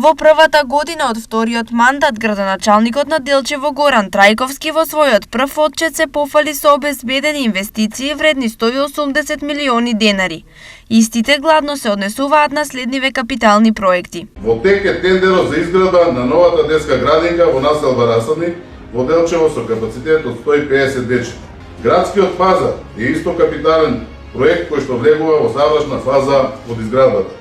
Во првата година од вториот мандат, градоначалникот на Делчево Горан Трајковски во својот прв отчет се пофали со обезбедени инвестиции вредни 180 милиони денари. Истите гладно се однесуваат на следниве капитални проекти. Во тек е тендерот за изградба на новата детска градинка во населба Расадник во Делчево со капацитет од 150 дечи. Градскиот пазар е исто капитален проект кој што влегува во завршна фаза од изградбата.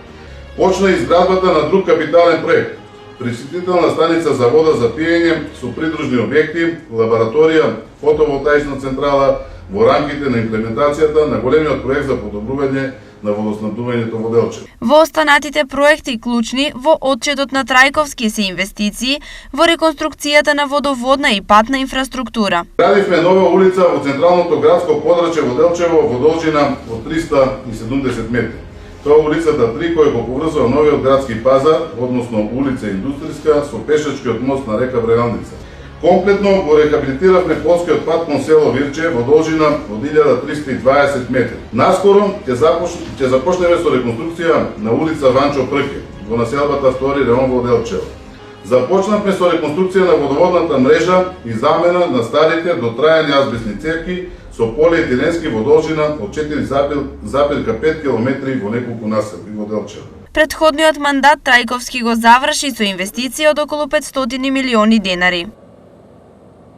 Почна изградбата на друг капитален проект, пречистителна станица за вода за пиење со придружни објекти, лабораторија, фотоволтаична централа во рамките на имплементацијата на големиот проект за подобрување на водоснабдувањето во Делчево. Во останатите проекти клучни во отчетот на Трајковски се инвестиции во реконструкцијата на водоводна и патна инфраструктура. Градивме нова улица во централното градско подрачје во Делчево во должина од 370 метри. Тоа е улицата 3 која го поврзува новиот градски пазар, односно улица Индустријска со пешачкиот мост на река Брегалница. Комплетно го рехабилитиравме полскиот пат кон село Вирче во должина од 1320 метри. Наскоро ќе започнеме со реконструкција на улица Ванчо Прке во населбата Втори район во Делчево. Започнавме со реконструкција на водоводната мрежа и замена на старите дотрајани азбестни цевки со полиетиленски во должина од 4,5 км во неколку населби во Делчево. Претходниот мандат Трајковски го заврши со инвестиција од околу 500 милиони денари.